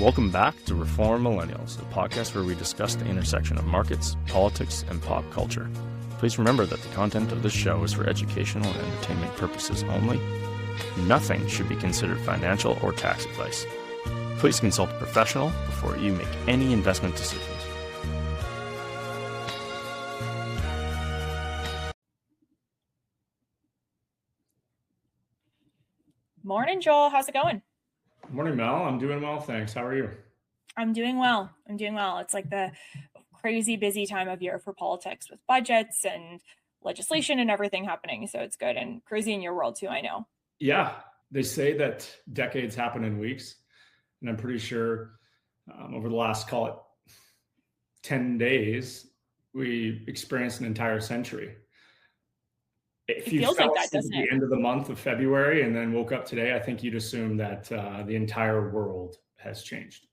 Welcome back to Reform Millennials, a podcast where we discuss the intersection of markets, politics, and pop culture. Please remember that the content of this show is for educational and entertainment purposes only. Nothing should be considered financial or tax advice. Please consult a professional before you make any investment decisions. Morning, Joel. How's it going? Morning, Mel. I'm doing well, thanks. How are you? I'm doing well. It's like the crazy busy time of year for politics with budgets and legislation and everything happening. So it's good, and crazy in your world too, I know. Yeah, they say that decades happen in weeks. And I'm pretty sure over the last, call it 10 days, we experienced an entire century. If you feels like that, doesn't the it? end of the month of February and then woke up today, I think you'd assume that the entire world has changed.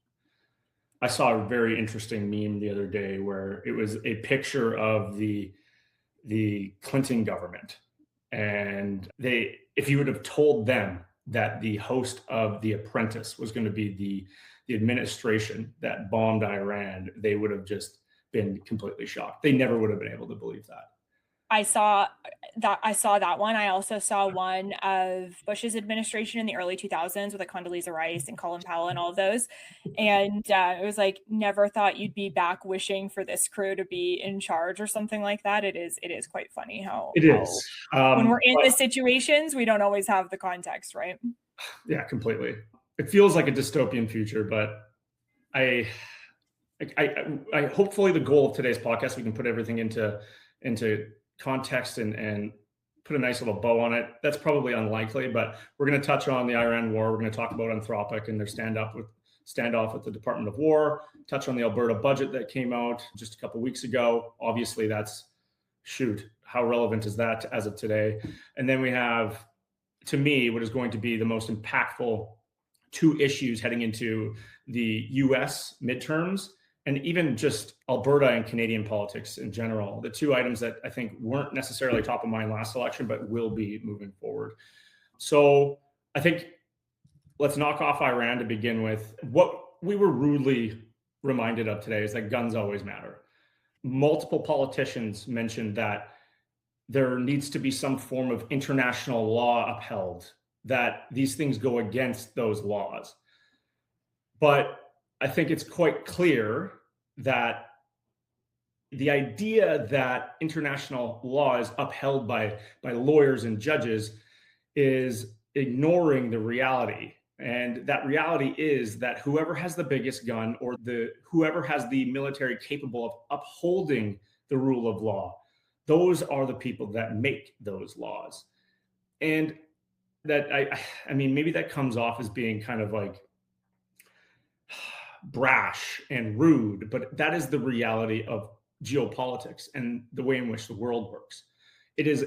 I saw a very interesting meme the other day where it was a picture of the Clinton government. And if you would have told them that the host of The Apprentice was going to be the administration that bombed Iran, they would have just been completely shocked. They never would have been able to believe that. I saw that one. I also saw one of Bush's administration in the early 2000s with Condoleezza Rice and Colin Powell and all of those. And it was like, never thought you'd be back wishing for this crew to be in charge or something like that. It is quite funny how when we're in the situations, we don't always have the context, right? Yeah, completely. It feels like a dystopian future, but I hopefully the goal of today's podcast, we can put everything into context and put a nice little bow on it. That's probably unlikely, but we're going to touch on the Iran war. We're going to talk about Anthropic and their standoff with the Department of War, touch on the Alberta budget that came out just a couple of weeks ago. Obviously, how relevant is that as of today? And then we have, to me, what is going to be the most impactful two issues heading into the US midterms, and even just Alberta and Canadian politics in general, the two items that I think weren't necessarily top of mind last election, but will be moving forward. So I think let's knock off Iran to begin with. What we were rudely reminded of today is that guns always matter. Multiple politicians mentioned that there needs to be some form of international law upheld, that these things go against those laws. But I think it's quite clear that the idea that international law is upheld by lawyers and judges is ignoring the reality. And that reality is that whoever has the biggest gun or whoever has the military capable of upholding the rule of law, those are the people that make those laws. And that, I mean, maybe that comes off as being kind of like brash and rude, but that is the reality of geopolitics and the way in which the world works. It is,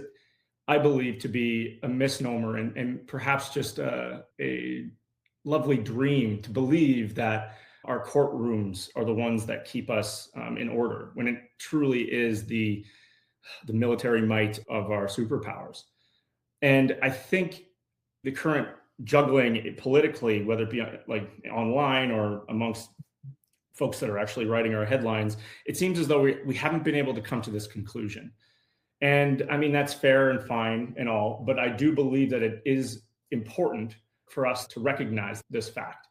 I believe, to be a misnomer and perhaps just a lovely dream to believe that our courtrooms are the ones that keep us in order, when it truly is the military might of our superpowers. And I think the current juggling politically, whether it be like online or amongst folks that are actually writing our headlines, it seems as though we haven't been able to come to this conclusion. And I mean, that's fair and fine and all, but I do believe that it is important for us to recognize this fact.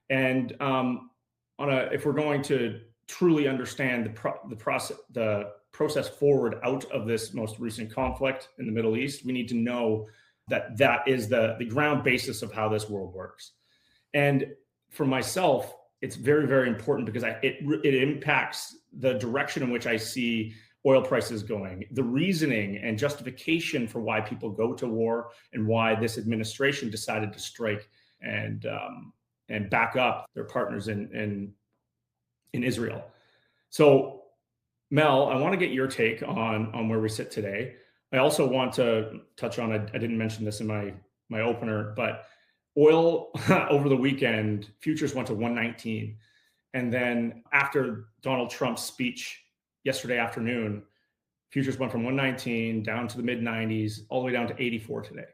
And if we're going to truly understand the process forward out of this most recent conflict in the Middle East, we need to know that is the ground basis of how this world works. And for myself, it's very, very important because it impacts the direction in which I see oil prices going, the reasoning and justification for why people go to war, and why this administration decided to strike and back up their partners in Israel. So, Mel, I want to get your take on where we sit today. I also want to touch on, I didn't mention this in my opener, but oil over the weekend, futures went to 119. And then after Donald Trump's speech yesterday afternoon, futures went from 119 down to the mid 90s, all the way down to 84 today.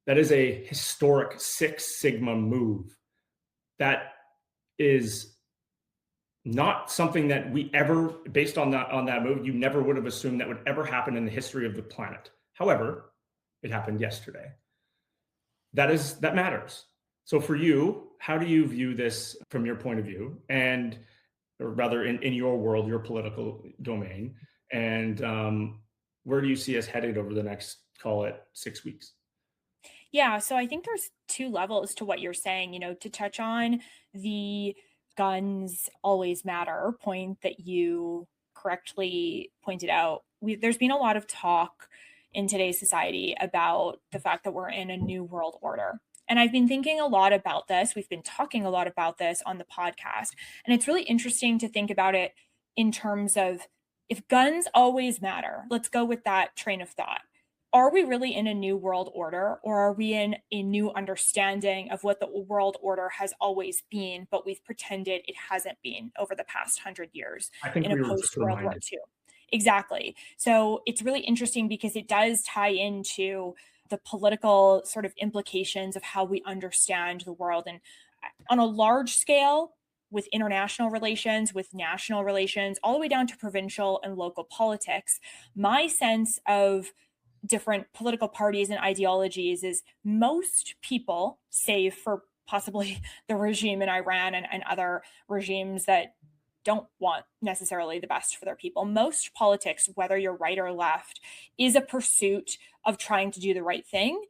That is a historic Six Sigma move that is not something that we ever, based on that move, you never would have assumed that would ever happen in the history of the planet. However, it happened yesterday. That matters. So for you, how do you view this from your point of view, and or rather in your world, your political domain, and where do you see us headed over the next, call it 6 weeks? Yeah, so I think there's two levels to what you're saying, to touch on the guns always matter point that you correctly pointed out. There's been a lot of talk in today's society about the fact that we're in a new world order. And I've been thinking a lot about this. We've been talking a lot about this on the podcast. And it's really interesting to think about it in terms of, if guns always matter, let's go with that train of thought. Are we really in a new world order, or are we in a new understanding of what the world order has always been, but we've pretended it hasn't been over the past 100 years I think in we a were just post-World War reminded. II? Exactly. So it's really interesting because it does tie into the political sort of implications of how we understand the world. And on a large scale, with international relations, with national relations, all the way down to provincial and local politics, my sense of different political parties and ideologies is most people, save for possibly the regime in Iran and other regimes that don't want necessarily the best for their people, most politics, whether you're right or left, is a pursuit of trying to do the right thing,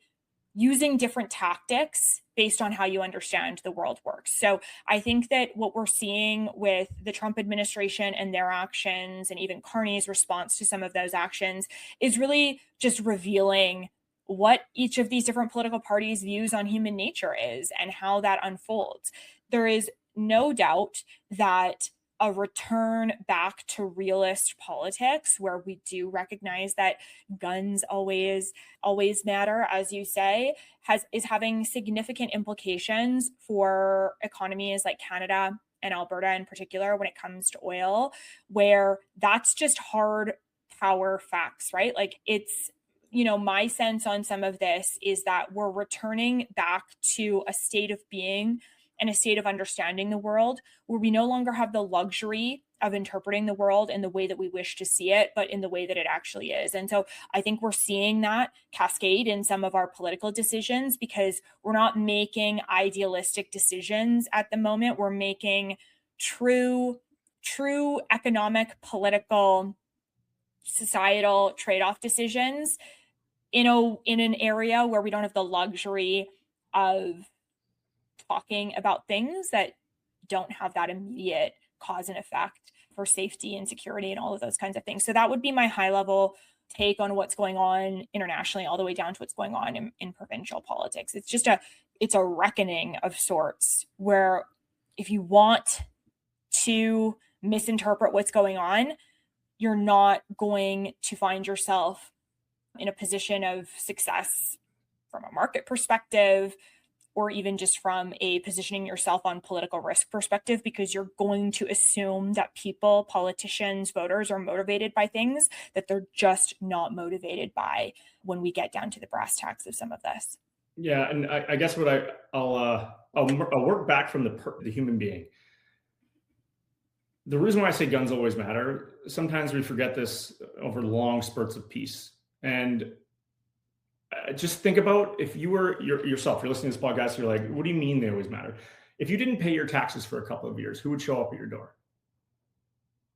using different tactics based on how you understand the world works. So I think that what we're seeing with the Trump administration and their actions, and even Carney's response to some of those actions, is really just revealing what each of these different political parties' views on human nature is and how that unfolds. There is no doubt that a return back to realist politics, where we do recognize that guns always matter, as you say, is having significant implications for economies like Canada and Alberta in particular when it comes to oil, where that's just hard power facts, right? Like, it's, my sense on some of this is that we're returning back to a state of being and a state of understanding the world where we no longer have the luxury of interpreting the world in the way that we wish to see it, but in the way that it actually is. And so I think we're seeing that cascade in some of our political decisions, because we're not making idealistic decisions at the moment. We're making true economic, political, societal trade-off decisions in an area where we don't have the luxury of talking about things that don't have that immediate cause and effect for safety and security and all of those kinds of things. So that would be my high level take on what's going on internationally, all the way down to what's going on in provincial politics. It's just it's a reckoning of sorts, where if you want to misinterpret what's going on, you're not going to find yourself in a position of success from a market perspective, or even just from a positioning yourself on political risk perspective, because you're going to assume that people, politicians, voters are motivated by things that they're just not motivated by when we get down to the brass tacks of some of this. Yeah, and I guess I'll work back from the human being. The reason why I say guns always matter, sometimes we forget this over long spurts of peace. And just think about, if you were yourself, you're listening to this podcast, you're like, what do you mean they always matter? If you didn't pay your taxes for a couple of years, who would show up at your door?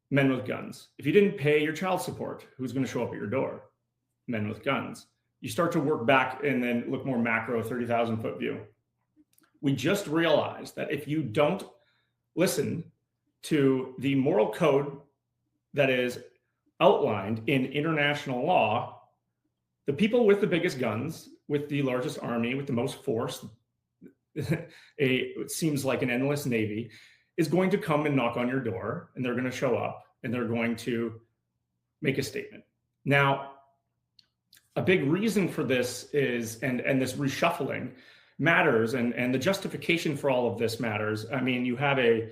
Men with guns. If you didn't pay your child support, who's going to show up at your door? Men with guns. You start to work back and then look more macro, 30,000 foot view. We just realized that if you don't listen to the moral code that is outlined in international law, the people with the biggest guns, with the largest army, with the most force, it seems like an endless navy, is going to come and knock on your door, and they're going to show up and they're going to make a statement. Now, a big reason for this is, and this reshuffling matters, and the justification for all of this matters. I mean, you have a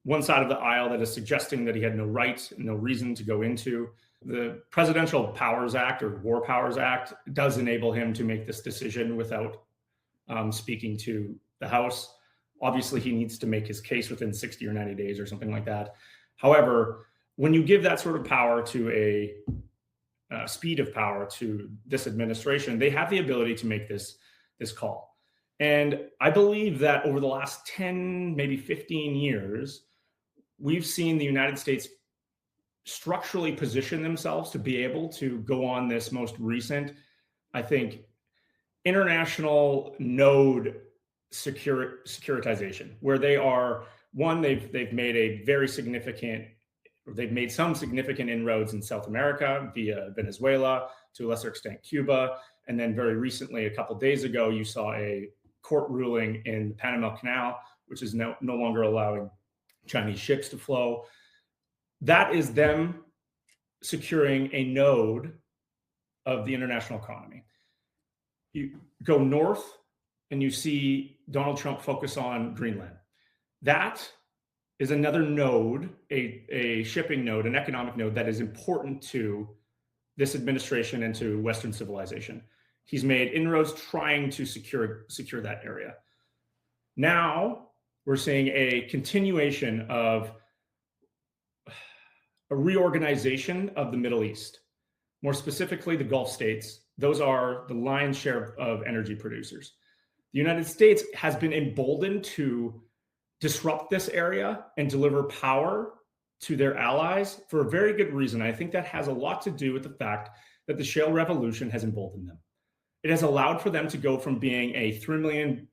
one side of the aisle that is suggesting that he had no right, no reason to go into. The Presidential Powers Act, or War Powers Act, does enable him to make this decision without speaking to the House Obviously, he needs to make his case within 60 or 90 days or something like that. However, when you give that sort of power to a speed of power to this administration, they have the ability to make this call. And I believe that over the last 10, maybe 15 years, we've seen the United States structurally position themselves to be able to go on this most recent, I think, international node securitization, where they are, one, they've made a very significant, or they've made some significant inroads in South America via Venezuela, to a lesser extent Cuba, and then very recently, a couple of days ago, you saw a court ruling in the Panama Canal, which is no longer allowing Chinese ships to flow. That is them securing a node of the international economy. You go north and you see Donald Trump focus on Greenland. That is another node, a shipping node, an economic node that is important to this administration and to Western civilization. He's made inroads trying to secure that area. Now we're seeing a continuation of a reorganization of the Middle East, more specifically the Gulf states. Those are the lion's share of energy producers. The United States has been emboldened to disrupt this area and deliver power to their allies for a very good reason. I think that has a lot to do with the fact that the shale revolution has emboldened them. It has allowed for them to go from being a 3 million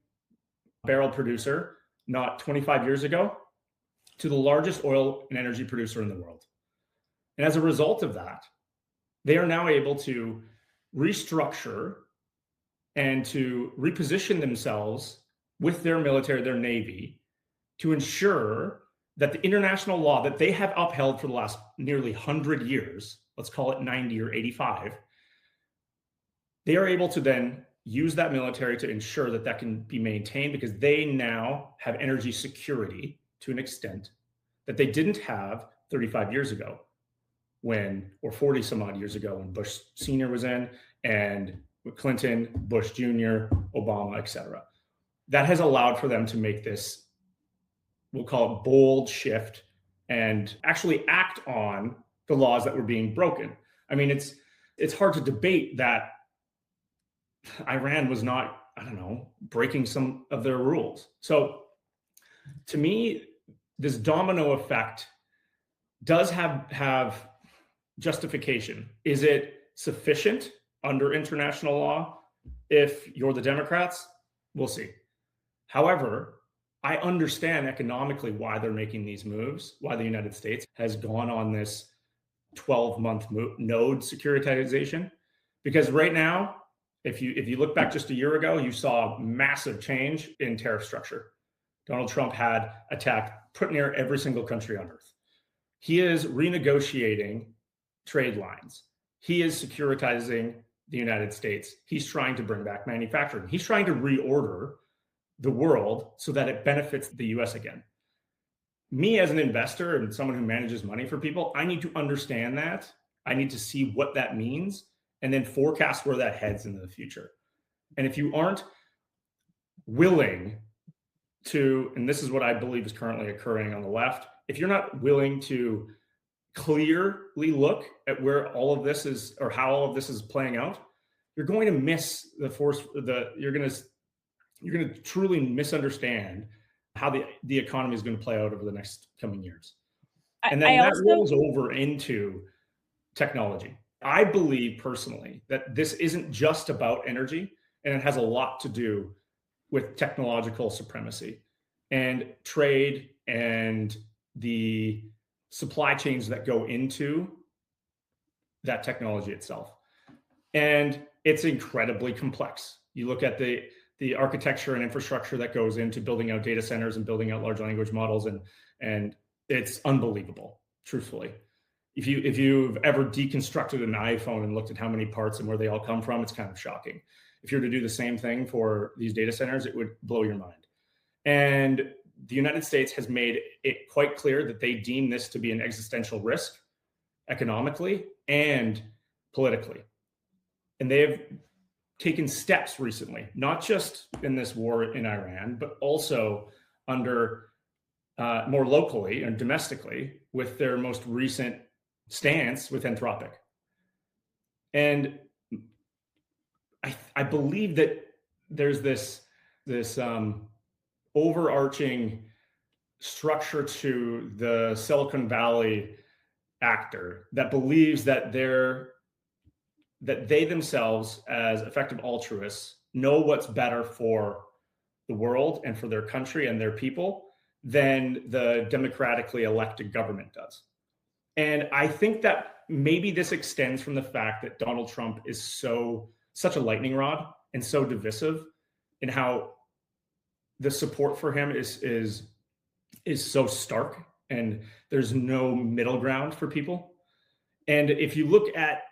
barrel producer, not 25 years ago, to the largest oil and energy producer in the world. And as a result of that, they are now able to restructure and to reposition themselves with their military, their Navy, to ensure that the international law that they have upheld for the last nearly 100 years, let's call it 90 or 85, they are able to then use that military to ensure that that can be maintained, because they now have energy security to an extent that they didn't have 35 years ago or 40 some odd years ago when Bush Sr. was in, and Clinton, Bush Jr., Obama, etc. That has allowed for them to make this, we'll call it, bold shift and actually act on the laws that were being broken. I mean, it's hard to debate that Iran was not, breaking some of their rules. So to me, this domino effect does have justification. Is it sufficient under international law? If you're the Democrats, we'll see. However, I understand economically why they're making these moves, why the United States has gone on this 12-month node securitization. Because right now, if you look back just a year ago, you saw massive change in tariff structure. Donald Trump had attacked pretty near every single country on earth. He is renegotiating trade lines. He is securitizing the United States. He's trying to bring back manufacturing. He's trying to reorder the world so that it benefits the US again. Me as an investor and someone who manages money for people, I need to understand that. I need to see what that means and then forecast where that heads into the future. And if you aren't willing to, and this is what I believe is currently occurring on the left, if you're not willing to clearly look at where all of this is, or how all of this is playing out, you're going to miss the force. You're going to truly misunderstand how the economy is going to play out over the next coming years. And then that rolls over into technology. I believe personally that this isn't just about energy, and it has a lot to do with technological supremacy and trade and the supply chains that go into that technology itself. And it's incredibly complex. You look at the architecture and infrastructure that goes into building out data centers and building out large language models, and it's unbelievable, truthfully. If you've ever deconstructed an iPhone and looked at how many parts and where they all come from, it's kind of shocking. If you were to do the same thing for these data centers, it would blow your mind. And the United States has made it quite clear that they deem this to be an existential risk economically and politically. And they have taken steps recently, not just in this war in Iran, but also under more locally and domestically with their most recent stance with Anthropic. And I believe that there's this overarching structure to the Silicon Valley actor that believes that they themselves, as effective altruists, know what's better for the world and for their country and their people than the democratically elected government does. And I think that maybe this extends from the fact that Donald Trump is such a lightning rod and so divisive in how the support for him is so stark, and there's no middle ground for people. And if you look at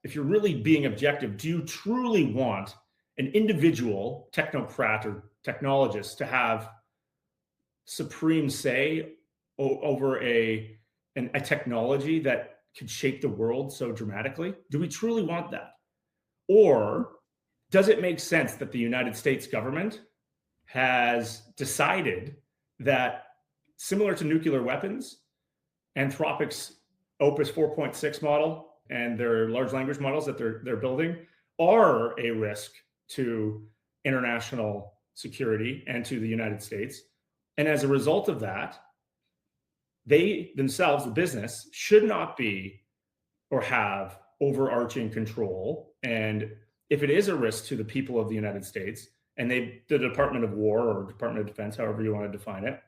if you're really being objective, do you truly want an individual technocrat or technologist to have supreme say over a technology that could shape the world so dramatically? Do we truly want that? Or does it make sense that the United States government has decided that, similar to nuclear weapons, Anthropic's Opus 4.6 model and their large language models that they're building are a risk to international security and to the United States? And as a result of that, they themselves, the business, should not be or have overarching control. And if it is a risk to the people of the United States, and the Department of War or Department of Defense, however you want to define it,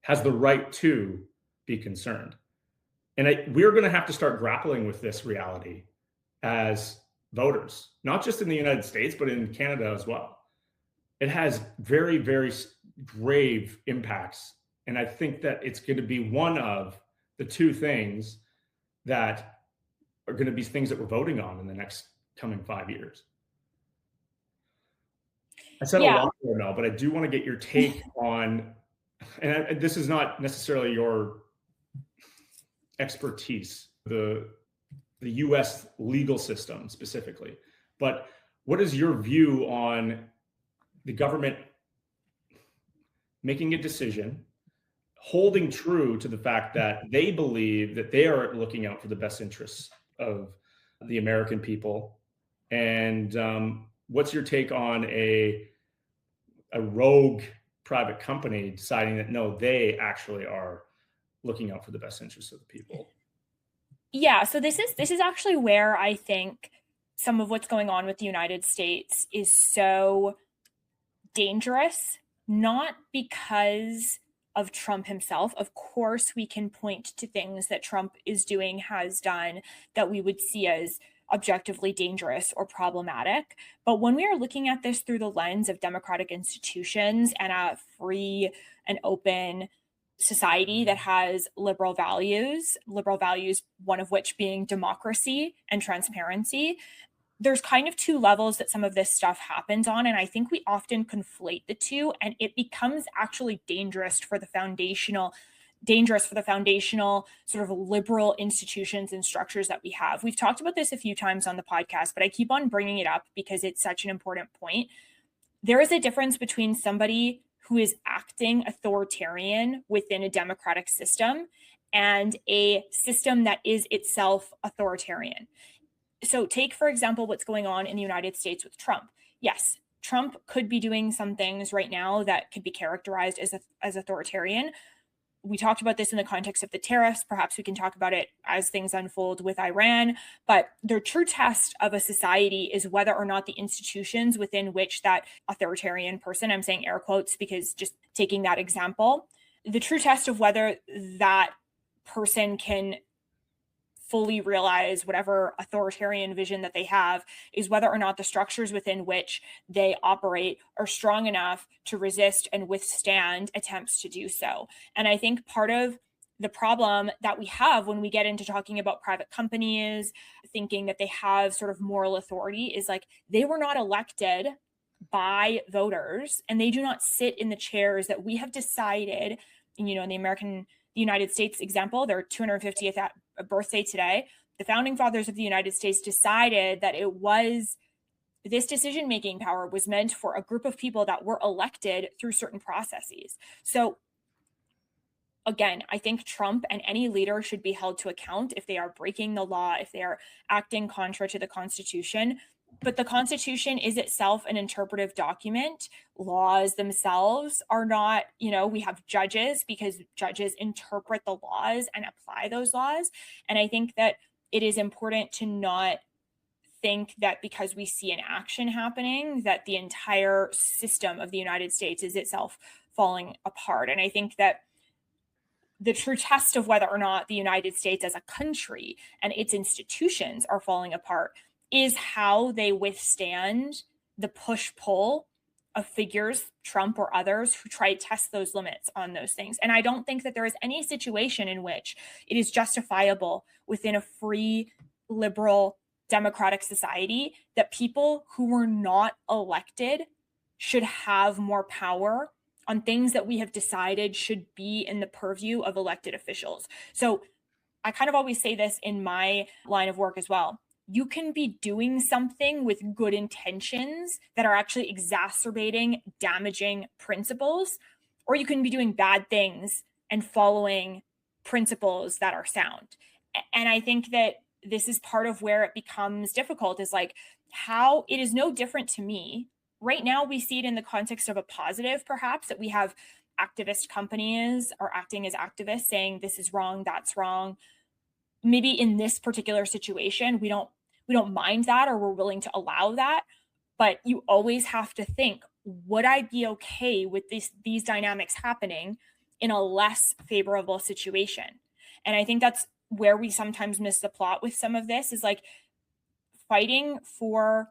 has the right to be concerned. And we're going to have to start grappling with this reality as voters, not just in the United States, but in Canada as well. It has very, very grave impacts. And I think that it's going to be one of the two things that are going to be things that we're voting on in the next coming 5 years. I said a lot there, Mel, but I do want to get your take on, and this is not necessarily your expertise, the U.S. legal system specifically, but what is your view on the government making a decision, holding true to the fact that they believe that they are looking out for the best interests of the American people? And what's your take on a rogue private company deciding that, no, they actually are looking out for the best interests of the people? Yeah, so this is actually where I think some of what's going on with the United States is so dangerous, not because of Trump himself. Of course, we can point to things that Trump is doing, has done, that we would see as objectively dangerous or problematic. But when we are looking at this through the lens of democratic institutions and a free and open society that has liberal values, one of which being democracy and transparency, there's kind of two levels that some of this stuff happens on. And I think we often conflate the two, and it becomes actually dangerous for the foundational sort of liberal institutions and structures that we have. We've talked about this a few times on the podcast, but I keep on bringing it up because it's such an important point. There is a difference between somebody who is acting authoritarian within a democratic system and a system that is itself authoritarian. So take, for example, what's going on in the United States with Trump. Yes, Trump could be doing some things right now that could be characterized as authoritarian. We talked about this in the context of the tariffs. Perhaps we can talk about it as things unfold with Iran. But the true test of a society is whether or not the institutions within which that authoritarian person, I'm saying air quotes because just taking that example, the true test of whether that person can fully realize whatever authoritarian vision that they have is whether or not the structures within which they operate are strong enough to resist and withstand attempts to do so. And I think part of the problem that we have when we get into talking about private companies, thinking that they have sort of moral authority, is like they were not elected by voters and they do not sit in the chairs that we have decided, in the United States example, their 250th birthday today, the founding fathers of the United States decided that it was this decision-making power was meant for a group of people that were elected through certain processes. So again, I think Trump and any leader should be held to account if they are breaking the law, if they are acting contrary to the Constitution. But the Constitution is itself an interpretive document. Laws themselves are not, we have judges because judges interpret the laws and apply those laws. And I think that it is important to not think that because we see an action happening, that the entire system of the United States is itself falling apart. And I think that the true test of whether or not the United States as a country and its institutions are falling apart is how they withstand the push-pull of figures, Trump or others, who try to test those limits on those things. And I don't think that there is any situation in which it is justifiable within a free, liberal, democratic society that people who were not elected should have more power on things that we have decided should be in the purview of elected officials. So I kind of always say this in my line of work as well. You can be doing something with good intentions that are actually exacerbating, damaging principles, or you can be doing bad things and following principles that are sound. And I think that this is part of where it becomes difficult, is like how it is no different to me. Right now, we see it in the context of a positive, perhaps, that we have activist companies are acting as activists saying this is wrong, that's wrong. Maybe in this particular situation, we don't mind that, or we're willing to allow that. But you always have to think, would I be okay with these dynamics happening in a less favorable situation? And I think that's where we sometimes miss the plot with some of this, is like fighting for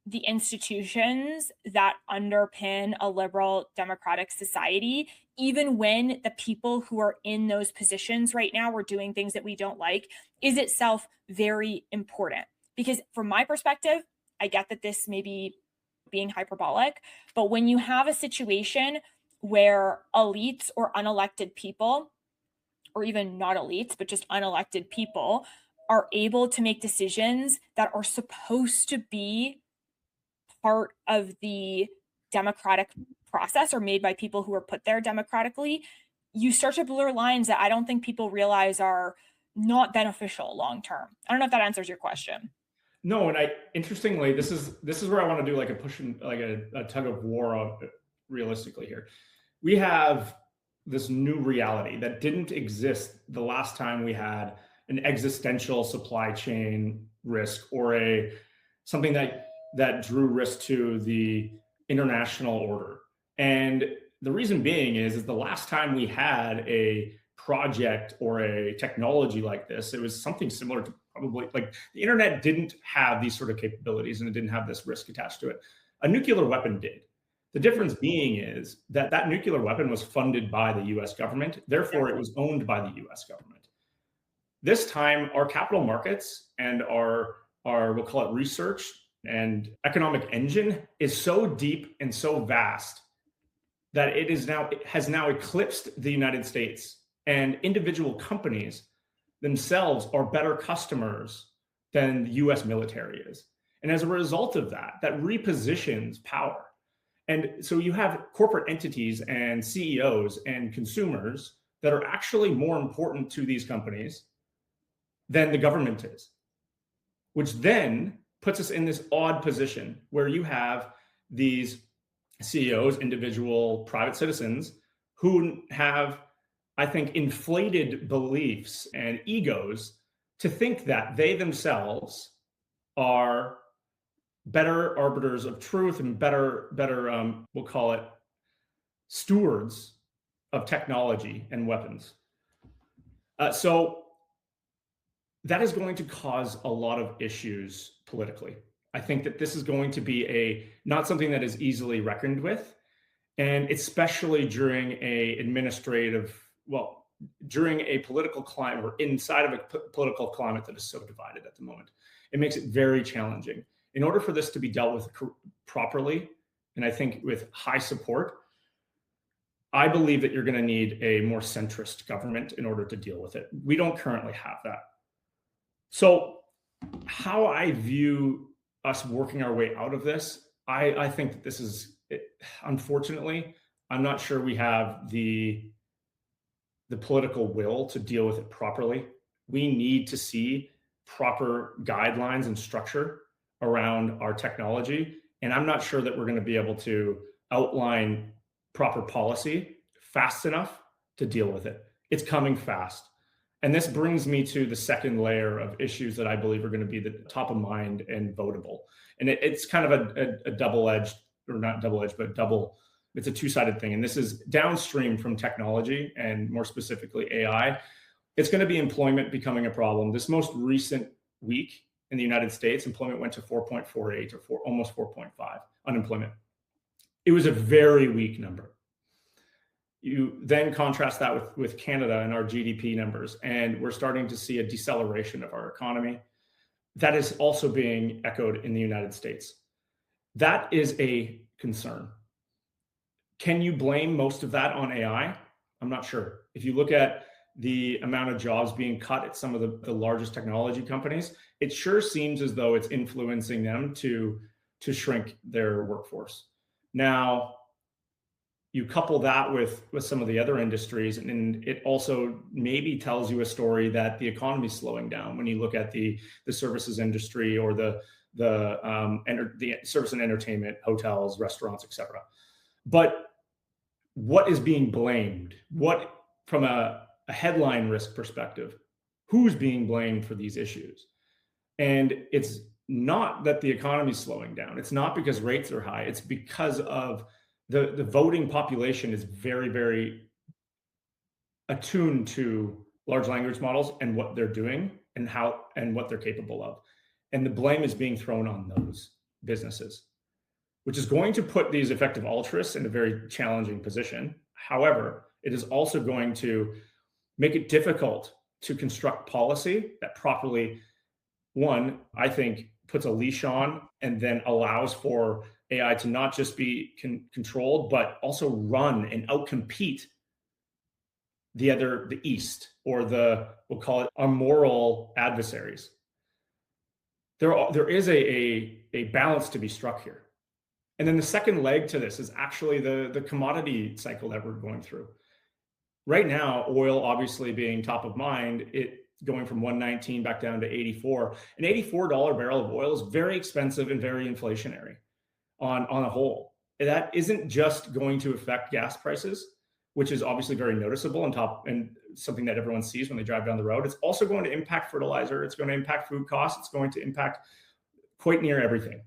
the institutions that underpin a liberal democratic society, even when the people who are in those positions right now are doing things that we don't like, is itself very important. Because from my perspective, I get that this may be being hyperbolic, but when you have a situation where elites or unelected people, or even not elites, but just unelected people, are able to make decisions that are supposed to be part of the democratic process or made by people who are put there democratically, you start to blur lines that I don't think people realize are not beneficial long term. I don't know if that answers your question. No, and interestingly, this is where I want to do like a push and like a tug of war realistically here. We have this new reality that didn't exist the last time we had an existential supply chain risk, or something that drew risk to the international order. And the reason being is the last time we had a project or a technology like this, it was something similar to probably like the internet didn't have these sort of capabilities, and it didn't have this risk attached to it. A nuclear weapon did. The difference being is that nuclear weapon was funded by the US government. Therefore, it was owned by the US government. This time, our capital markets and our we'll call it research and economic engine is so deep and so vast that it has now eclipsed the United States, and individual companies themselves are better customers than the US military is. And as a result of that repositions power. And so you have corporate entities and CEOs and consumers that are actually more important to these companies than the government is, which then puts us in this odd position where you have these CEOs, individual private citizens, who have, I think, inflated beliefs and egos to think that they themselves are better arbiters of truth and better we'll call it stewards of technology and weapons. So that is going to cause a lot of issues politically. I think that this is going to be not something that is easily reckoned with, and especially during during a political climate, or inside of a political climate that is so divided at the moment. It makes it very challenging. In order for this to be dealt with properly, and I think with high support, I believe that you're going to need a more centrist government in order to deal with it. We don't currently have that. So how I view us working our way out of this, I think that this is, unfortunately, I'm not sure we have the political will to deal with it properly. We need to see proper guidelines and structure around our technology. And I'm not sure that we're going to be able to outline proper policy fast enough to deal with it. It's coming fast. And this brings me to the second layer of issues that I believe are going to be the top of mind and votable. And it's kind of a double-edged, or not double-edged, but it's a two-sided thing. And this is downstream from technology, and more specifically AI. It's going to be employment becoming a problem. This most recent week in the United States, employment went to 4.48 or almost 4.5 unemployment. It was a very weak number. You then contrast that with Canada and our GDP numbers, and we're starting to see a deceleration of our economy. That is also being echoed in the United States. That is a concern. Can you blame most of that on AI? I'm not sure. If you look at the amount of jobs being cut at some of the largest technology companies, it sure seems as though it's influencing them to shrink their workforce. Now, you couple that with some of the other industries, and it also maybe tells you a story that the economy is slowing down when you look at the services industry, or the service and entertainment, hotels, restaurants, etc. But what is being blamed? What, from a headline risk perspective, who's being blamed for these issues? And it's not that the economy is slowing down. It's not because rates are high. It's because of the voting population is very, very attuned to large language models and what they're doing and what they're capable of. And the blame is being thrown on those businesses, which is going to put these effective altruists in a very challenging position. However, it is also going to make it difficult to construct policy that properly, one, I think, puts a leash on and then allows for AI to not just be controlled, but also run and outcompete the East, or we'll call it our moral adversaries. There is a balance to be struck here. And then the second leg to this is actually the commodity cycle that we're going through. Right now, oil obviously being top of mind, it going from 119 back down to 84. An $84 barrel of oil is very expensive and very inflationary on a whole. That isn't just going to affect gas prices, which is obviously very noticeable and something that everyone sees when they drive down the road. It's also going to impact fertilizer. It's going to impact food costs. It's going to impact quite near everything.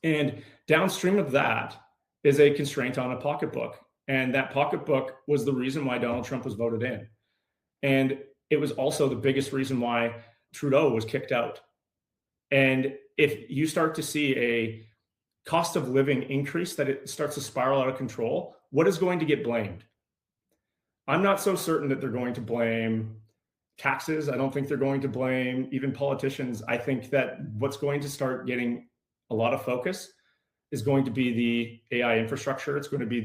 And downstream of that is a constraint on a pocketbook. And that pocketbook was the reason why Donald Trump was voted in. And it was also the biggest reason why Trudeau was kicked out. And if you start to see a cost of living increase, that it starts to spiral out of control, what is going to get blamed? I'm not so certain that they're going to blame taxes. I don't think they're going to blame even politicians. I think that what's going to start getting a lot of focus is going to be the AI infrastructure. It's going to be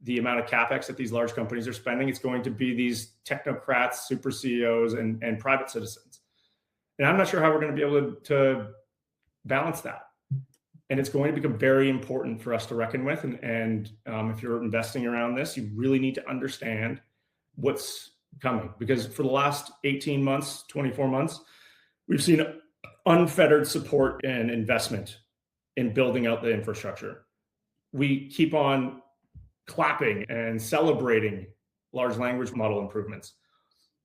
the amount of capex that these large companies are spending. It's going to be these technocrats, super CEOs, and private citizens. And I'm not sure how we're going to be able to balance that. And it's going to become very important for us to reckon with. And if you're investing around this, you really need to understand what's coming. Because for the last 18 months, 24 months, we've seen unfettered support and investment in building out the infrastructure. We keep on clapping and celebrating large language model improvements.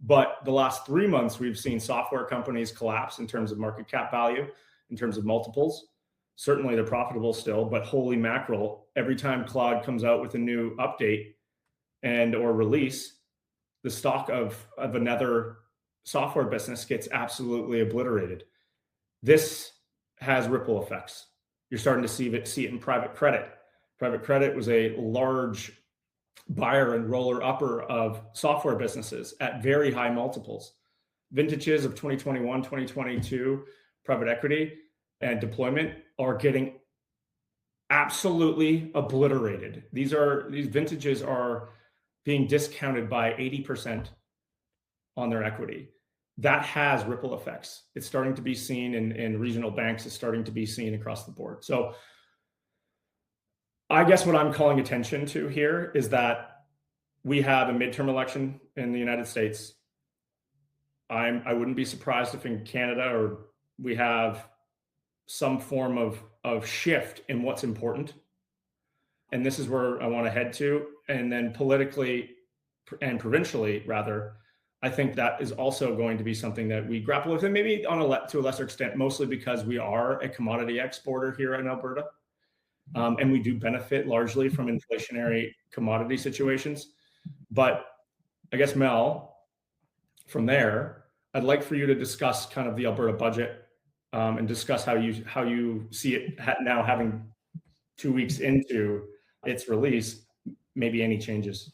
But the last 3 months, we've seen software companies collapse in terms of market cap value, in terms of multiples. Certainly they're profitable still, but holy mackerel, every time Claude comes out with a new update or release, the stock of another software business gets absolutely obliterated. This has ripple effects. You're starting to see it in private credit. Private credit was a large buyer and roller upper of software businesses at very high multiples. Vintages of 2021, 2022, private equity and deployment are getting absolutely obliterated. These vintages are being discounted by 80% on their equity. that has ripple effects. It's starting to be seen in regional banks. It's starting to be seen across the board. So I guess what I'm calling attention to here is that we have a midterm election in the United States. I wouldn't be surprised if in Canada or we have some form of shift in what's important. And this is where I want to head to. And then politically and provincially, rather, I think that is also going to be something that we grapple with, and maybe to a lesser extent, mostly because we are a commodity exporter here in Alberta. And we do benefit largely from inflationary commodity situations. But I guess, Mel, from there, I'd like for you to discuss kind of the Alberta budget and discuss how you see it now, having 2 weeks into its release, maybe any changes.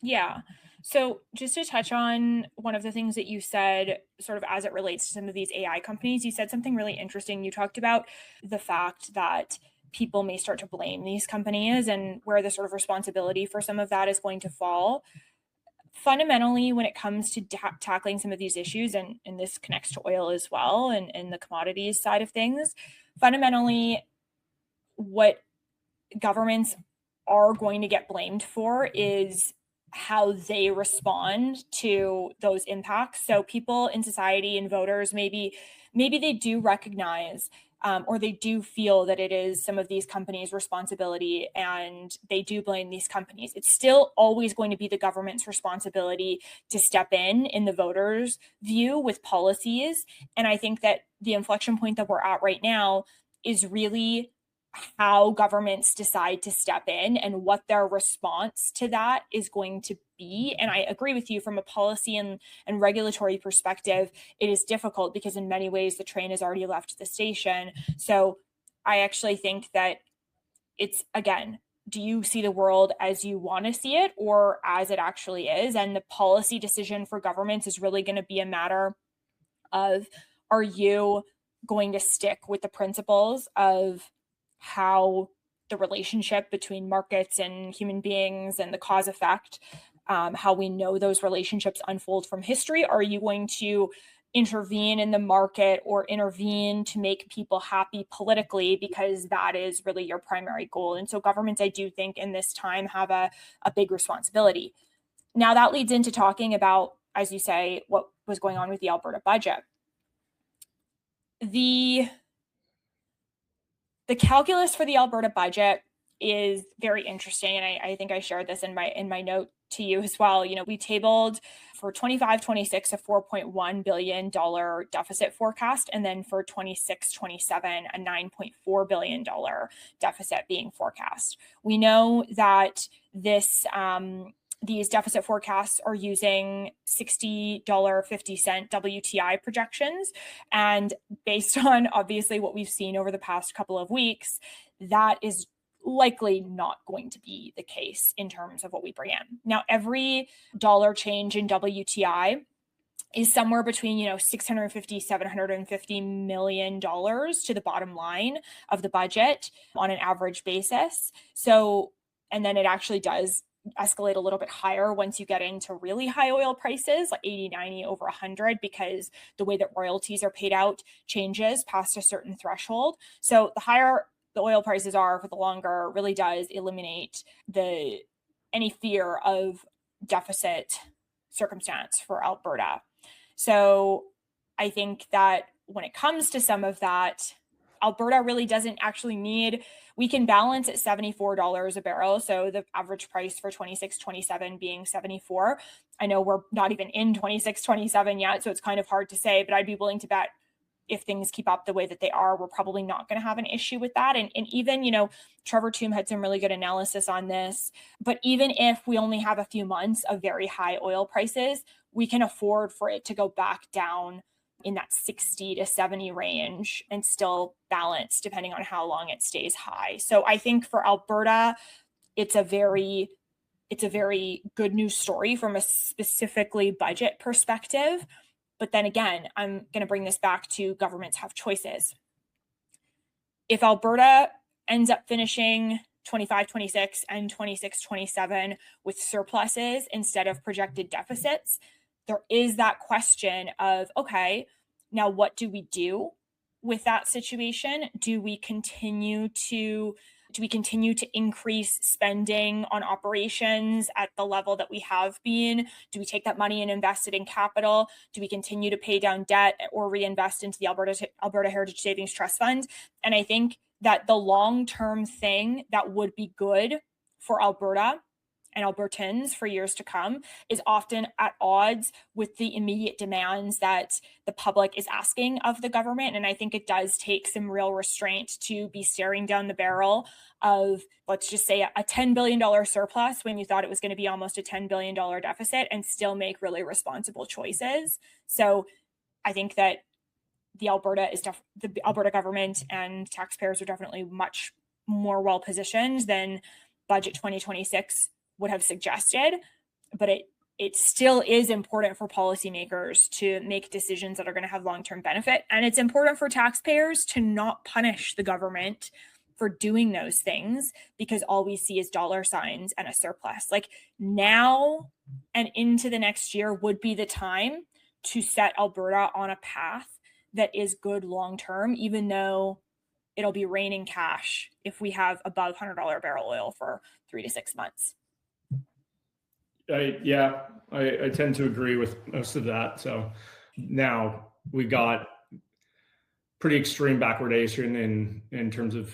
Yeah. So just to touch on one of the things that you said, sort of as it relates to some of these AI companies, you said something really interesting. You talked about the fact that people may start to blame these companies and where the sort of responsibility for some of that is going to fall. Fundamentally, when it comes to tackling some of these issues, and this connects to oil as well, and the commodities side of things, fundamentally, what governments are going to get blamed for is how they respond to those impacts. So people in society and voters, maybe they do recognize or they do feel that it is some of these companies' responsibility and they do blame these companies. It's still always going to be the government's responsibility to step in the voters' view with policies. And I think that the inflection point that we're at right now is really how governments decide to step in and what their response to that is going to be. And I agree with you from a policy and regulatory perspective, it is difficult because in many ways the train has already left the station. So I actually think that it's, again, do you see the world as you want to see it or as it actually is? And the policy decision for governments is really going to be a matter of, are you going to stick with the principles of how the relationship between markets and human beings and the cause effect, how we know those relationships unfold from history? Are you going to intervene in the market or intervene to make people happy politically because that is really your primary goal? And so governments, I do think in this time have a big responsibility. Now that leads into talking about, as you say, what was going on with the Alberta budget. The calculus for the Alberta budget is very interesting. And I think I shared this in my note to you as well. You know, we tabled for 25-26 a $4.1 billion deficit forecast. And then for 26-27, a $9.4 billion deficit being forecast. We know that these deficit forecasts are using $60.50 WTI projections. And based on obviously what we've seen over the past couple of weeks, that is likely not going to be the case in terms of what we bring in. Now, every dollar change in WTI is somewhere between, $650, $750 million to the bottom line of the budget on an average basis. So, and then it actually does escalate a little bit higher once you get into really high oil prices, like 80, 90, over 100, because the way that royalties are paid out changes past a certain threshold. So the higher the oil prices are for the longer really does eliminate any fear of deficit circumstance for Alberta. So I think that when it comes to some of that, Alberta really doesn't actually need, we can balance at $74 a barrel. So the average price for 26-27 being 74. I know we're not even in 26-27 yet, so it's kind of hard to say, but I'd be willing to bet if things keep up the way that they are, we're probably not going to have an issue with that. And even, Trevor Tombe had some really good analysis on this, but even if we only have a few months of very high oil prices, we can afford for it to go back down in that 60 to 70 range and still balance depending on how long it stays high. So I think for Alberta, it's a very good news story from a specifically budget perspective. But then again, I'm going to bring this back to governments have choices. If Alberta ends up finishing 25-26 and 26-27 with surpluses instead of projected deficits, there is that question of, okay, now what do we do with that situation? Do we continue to increase spending on operations at the level that we have been? Do we take that money and invest it in capital? Do we continue to pay down debt or reinvest into the Alberta Heritage Savings Trust Fund? And I think that the long-term thing that would be good for Alberta and Albertans for years to come is often at odds with the immediate demands that the public is asking of the government. And I think it does take some real restraint to be staring down the barrel of, let's just say, a $10 billion surplus when you thought it was going to be almost a $10 billion deficit, and still make really responsible choices. So I think that the Alberta government and taxpayers are definitely much more well positioned than Budget 2026 would have suggested, but it still is important for policymakers to make decisions that are going to have long-term benefit. And it's important for taxpayers to not punish the government for doing those things, because all we see is dollar signs and a surplus. Like, now and into the next year would be the time to set Alberta on a path that is good long-term, even though it'll be raining cash if we have above $100 barrel oil for 3 to 6 months. I tend to agree with most of that. So now we got pretty extreme backwardation in terms of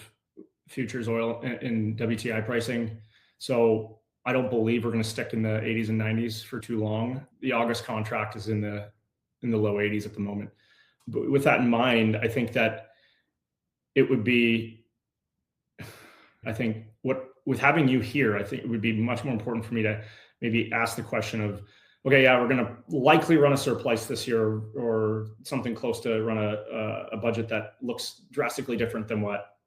futures oil and WTI pricing. So I don't believe we're going to stick in the 80s and 90s for too long. The August contract is in the low 80s at the moment. But with that in mind, I think that it would be, with having you here, I think it would be much more important for me to maybe ask the question of, okay, yeah, we're going to likely run a surplus this year or something close to run a budget that looks drastically different than what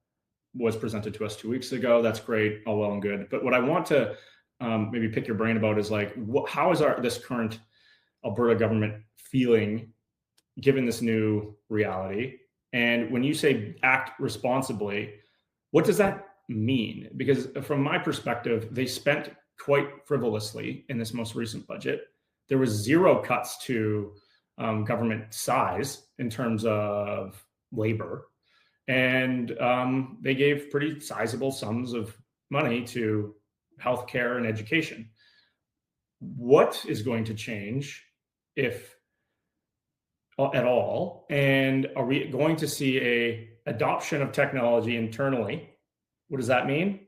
was presented to us 2 weeks ago. That's great, all well and good. But what I want to maybe pick your brain about is, like, how is this current Alberta government feeling given this new reality? And when you say act responsibly, what does that mean? Because from my perspective, they spent quite frivolously in this most recent budget. There was zero cuts to government size in terms of labor. And they gave pretty sizable sums of money to healthcare and education. What is going to change, if at all? And are we going to see a adoption of technology internally? What does that mean?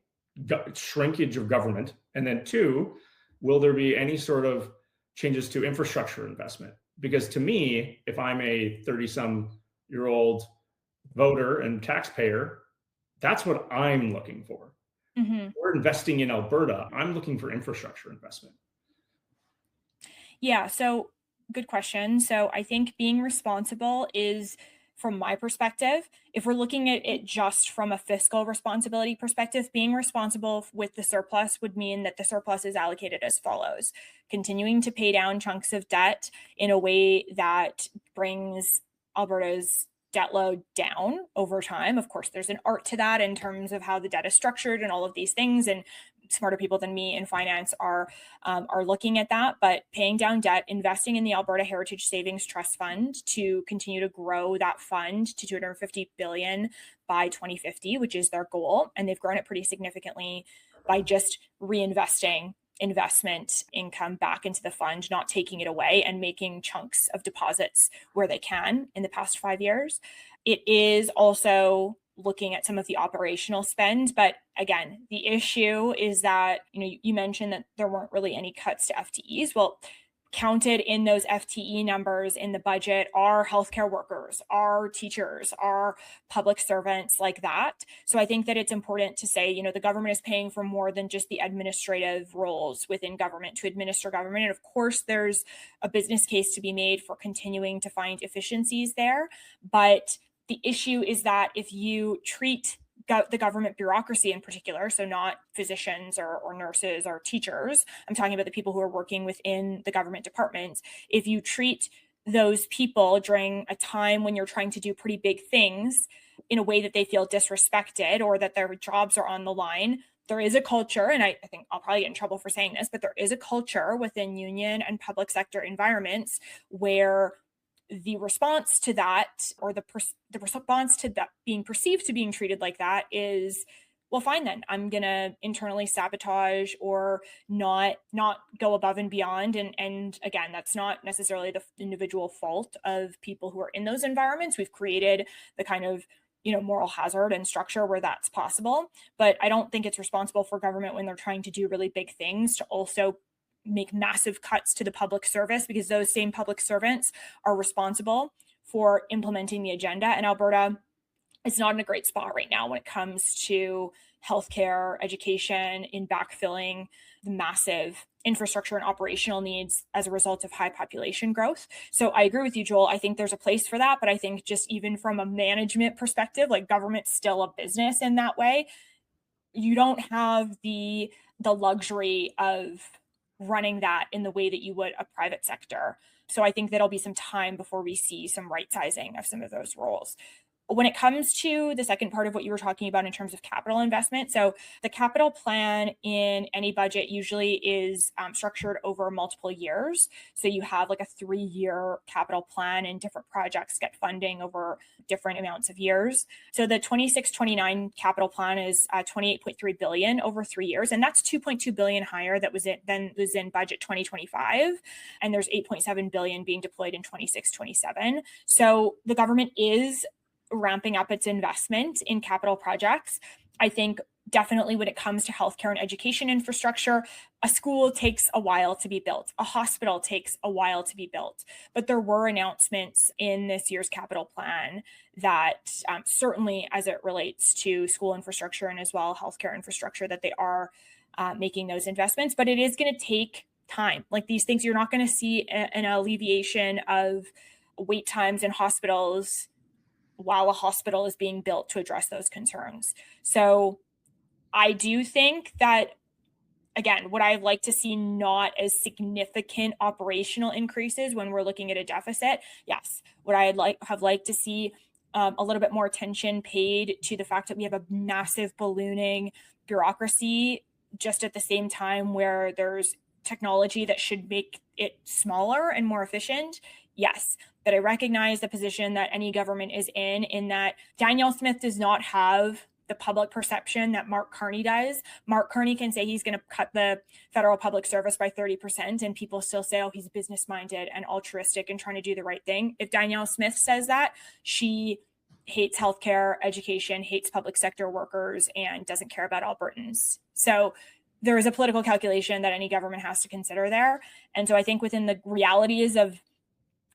Shrinkage of government. And then 2, will there be any sort of changes to infrastructure investment? Because to me, if I'm a 30-some-year-old voter and taxpayer, that's what I'm looking for. Mm-hmm. We're investing in Alberta. I'm looking for infrastructure investment. Yeah, so good question. So I think being responsible is, from my perspective, if we're looking at it just from a fiscal responsibility perspective, being responsible with the surplus would mean that the surplus is allocated as follows: continuing to pay down chunks of debt in a way that brings Alberta's debt load down over time. Of course, there's an art to that in terms of how the debt is structured and all of these things, and smarter people than me in finance are looking at that. But paying down debt, investing in the Alberta Heritage Savings Trust Fund to continue to grow that fund to $250 billion by 2050, which is their goal. And they've grown it pretty significantly by just reinvesting investment income back into the fund, not taking it away, and making chunks of deposits where they can in the past 5 years. It is also looking at some of the operational spend. But again, the issue is that, you mentioned that there weren't really any cuts to FTEs. Well, counted in those FTE numbers in the budget are healthcare workers, are teachers, are public servants like that. So I think that it's important to say, the government is paying for more than just the administrative roles within government to administer government. And of course, there's a business case to be made for continuing to find efficiencies there. But the issue is that if you treat the government bureaucracy in particular, so not physicians or nurses or teachers, I'm talking about the people who are working within the government departments, if you treat those people during a time when you're trying to do pretty big things in a way that they feel disrespected or that their jobs are on the line, there is a culture, and I think I'll probably get in trouble for saying this, but there is a culture within union and public sector environments where the response to that, or the response to that being perceived to being treated like that, is, well, fine then, I'm going to internally sabotage or not go above and beyond. And again, that's not necessarily the individual fault of people who are in those environments. We've created the kind of, moral hazard and structure where that's possible. But I don't think it's responsible for government, when they're trying to do really big things, to also make massive cuts to the public service, because those same public servants are responsible for implementing the agenda. And Alberta is not in a great spot right now when it comes to healthcare, education, in backfilling the massive infrastructure and operational needs as a result of high population growth. So I agree with you, Joel. I think there's a place for that, but I think just even from a management perspective, like, government's still a business in that way. You don't have the luxury of running that in the way that you would a private sector. So I think that'll be some time before we see some right sizing of some of those roles. When it comes to the second part of what you were talking about in terms of capital investment, so the capital plan in any budget usually is structured over multiple years. So you have like a 3-year capital plan, and different projects get funding over different amounts of years. So the 26-29 capital plan is 28.3 billion over 3 years, and that's 2.2 billion higher than was in budget 2025, and there's 8.7 billion being deployed in 26-27. So the government is ramping up its investment in capital projects. I think definitely when it comes to healthcare and education infrastructure, a school takes a while to be built. A hospital takes a while to be built. But there were announcements in this year's capital plan that certainly as it relates to school infrastructure and as well healthcare infrastructure, that they are making those investments. But it is going to take time. Like, these things, you're not going to see an alleviation of wait times in hospitals while a hospital is being built to address those concerns. So I do think that, again, would I like to see not as significant operational increases when we're looking at a deficit? Yes. Would I have liked to see a little bit more attention paid to the fact that we have a massive ballooning bureaucracy, just at the same time where there's technology that should make it smaller and more efficient? Yes. But I recognize the position that any government is in that Danielle Smith does not have the public perception that Mark Carney does. Mark Carney can say he's going to cut the federal public service by 30%, and people still say, oh, he's business-minded and altruistic and trying to do the right thing. If Danielle Smith says that, she hates healthcare, education, hates public sector workers, and doesn't care about Albertans. So there is a political calculation that any government has to consider there. And so I think within the realities of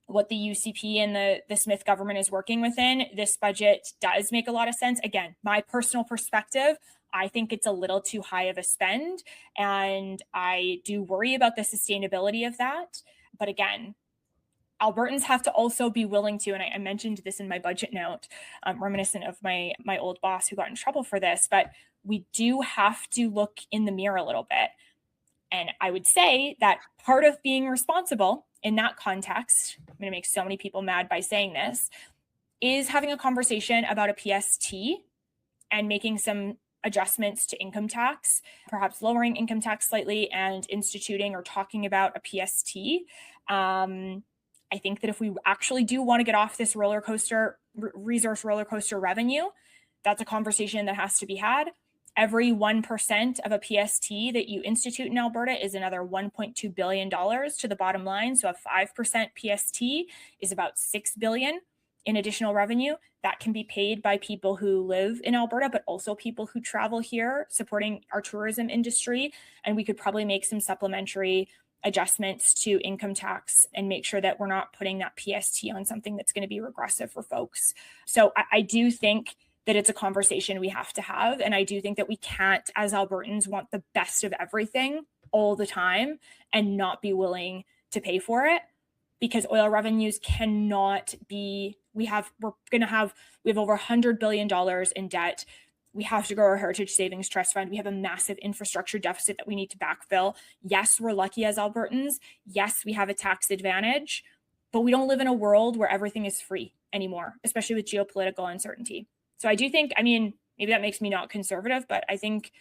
what the UCP and the Smith government is working within, this budget does make a lot of sense. Again, my personal perspective, I think it's a little too high of a spend, and I do worry about the sustainability of that. But again, Albertans have to also be willing to, and I mentioned this in my budget note, reminiscent of my old boss who got in trouble for this, but we do have to look in the mirror a little bit. And I would say that part of being responsible in that context, I'm going to make so many people mad by saying this, is having a conversation about a PST and making some adjustments to income tax, perhaps lowering income tax slightly and instituting or talking about a PST. I think that if we actually do want to get off this resource roller coaster revenue, that's a conversation that has to be had. Every 1% of a PST that you institute in Alberta is another $1.2 billion to the bottom line. So a 5% PST is about $6 billion in additional revenue that can be paid by people who live in Alberta, but also people who travel here, supporting our tourism industry. And we could probably make some supplementary adjustments to income tax and make sure that we're not putting that PST on something that's going to be regressive for folks. So I do think that it's a conversation we have to have. And I do think that we can't, as Albertans, want the best of everything all the time and not be willing to pay for it, because oil revenues cannot be, we have over $100 billion in debt. We have to grow our Heritage Savings Trust Fund. We have a massive infrastructure deficit that we need to backfill. Yes, we're lucky as Albertans. Yes, we have a tax advantage, but we don't live in a world where everything is free anymore, especially with geopolitical uncertainty. So I do think, maybe that makes me not conservative, but I think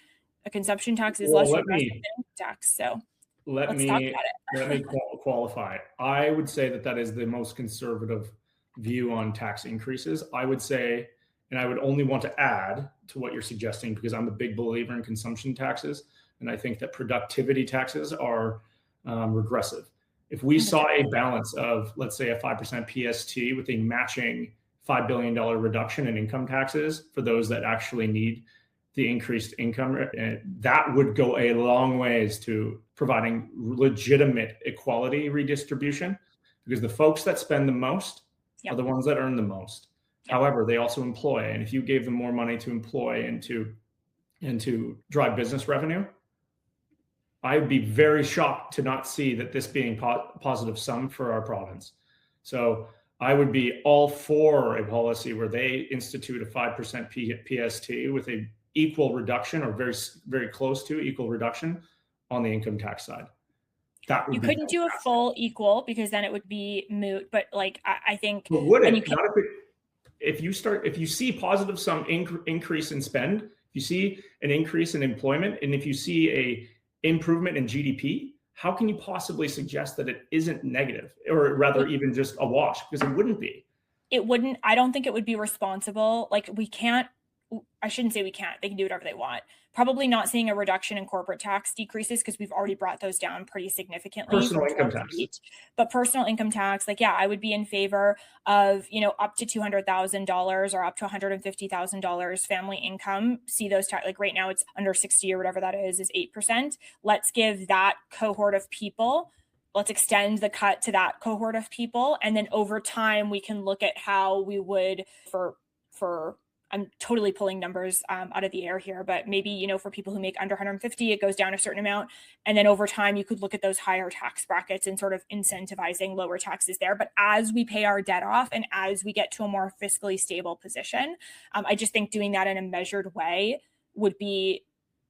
A consumption tax is less regressive than income tax. So let's talk about it. Let me qualify. I would say that is the most conservative view on tax increases. I would say, and I would only want to add to what you're suggesting, because I'm a big believer in consumption taxes, and I think that productivity taxes are regressive. If we saw a balance of, let's say, a 5% PST with a matching $5 billion reduction in income taxes for those that actually need the increased income, that would go a long ways to providing legitimate equality redistribution, because the folks that spend the most are the ones that earn the most. However, they also employ, and if you gave them more money to employ and to drive business revenue, I'd be very shocked to not see that this being positive sum for our province. So I would be all for a policy where they institute a 5% PST with a equal reduction, or very, very close to equal reduction on the income tax side. That would you couldn't do a full equal, because then it would be moot. But like, I think, but would it? Not if you see positive sum increase in spend, if you see an increase in employment, and if you see a improvement in GDP, how can you possibly suggest that it isn't negative, or rather even just a wash? Because it wouldn't be. It wouldn't. I don't think it would be responsible. Like, I shouldn't say we can't. They can do whatever they want. Probably not seeing a reduction in corporate tax decreases, because we've already brought those down pretty significantly. Personal income tax. But personal income tax, like, yeah, I would be in favor of, up to $200,000 or up to $150,000 family income. See those like right now it's under 60 or whatever that is 8%. Let's give that cohort of people, let's extend the cut to that cohort of people. And then over time, we can look at how we would for I'm totally pulling numbers out of the air here, but maybe, for people who make under 150, it goes down a certain amount. And then over time, you could look at those higher tax brackets and sort of incentivizing lower taxes there. But as we pay our debt off and as we get to a more fiscally stable position, I just think doing that in a measured way would be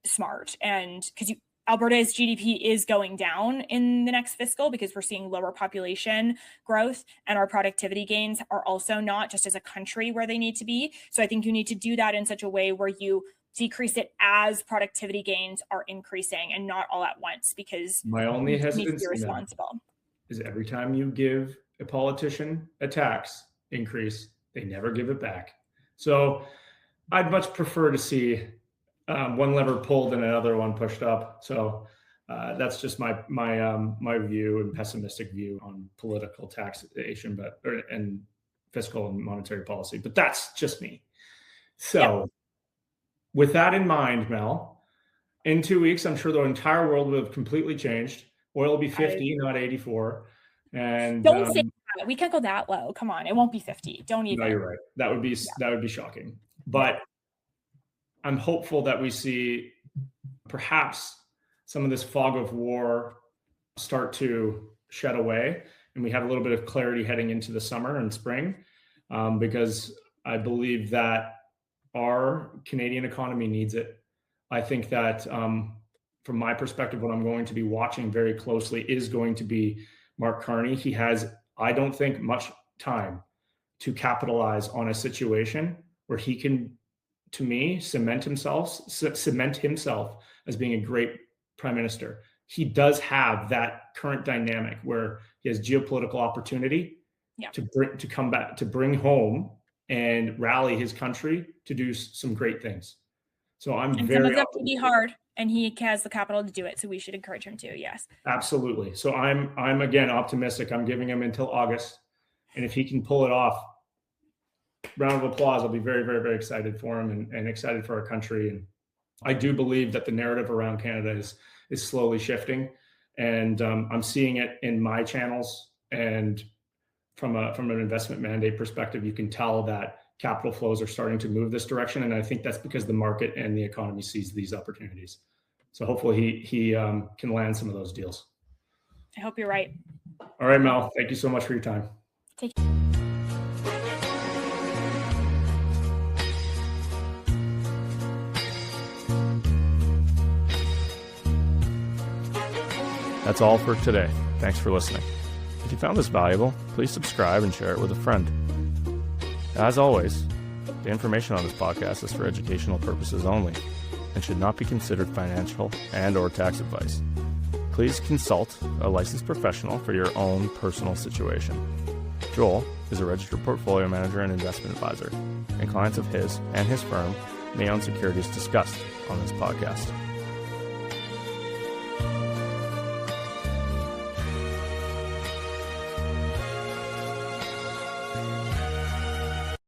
smart. And because Alberta's GDP is going down in the next fiscal, because we're seeing lower population growth, and our productivity gains are also not just as a country where they need to be. So I think you need to do that in such a way where you decrease it as productivity gains are increasing and not all at once, because my only hesitancy is every time you give a politician a tax increase, they never give it back. So I'd much prefer to see one lever pulled and another one pushed up. So that's just my view and pessimistic view on political taxation, and fiscal and monetary policy. But that's just me. So with that in mind, Mel, in 2 weeks, I'm sure the entire world will have completely changed. Oil will be 50, not 84. And don't say that. We can't go that low. Come on, it won't be 50. Don't even. No, you're right. That would be shocking. But I'm hopeful that we see perhaps some of this fog of war start to shed away, and we have a little bit of clarity heading into the summer and spring, because I believe that our Canadian economy needs it. I think that from my perspective, what I'm going to be watching very closely is going to be Mark Carney. He has, I don't think, much time to capitalize on a situation where he can, to me, cement himself as being a great prime minister. He does have that current dynamic where he has geopolitical opportunity to come back, to bring home and rally his country to do some great things. So some of them can be hard, and he has the capital to do it. So we should encourage him to. Yes, absolutely. So I'm again optimistic. I'm giving him until August, and if he can pull it off, round of applause. I'll be very, very, very excited for him and excited for our country. And I do believe that the narrative around Canada is slowly shifting, and I'm seeing it in my channels. And from an investment mandate perspective, you can tell that capital flows are starting to move this direction. And I think that's because the market and the economy sees these opportunities. So hopefully he can land some of those deals. I hope you're right. All right, Mel, thank you so much for your time. Take care. That's all for today. Thanks for listening. If you found this valuable, please subscribe and share it with a friend. As always, the information on this podcast is for educational purposes only. and should not be considered financial and or tax advice. Please consult a licensed professional for your own personal situation. Joel is a registered portfolio manager and investment advisor, and clients of his and his firm may own securities discussed on this podcast.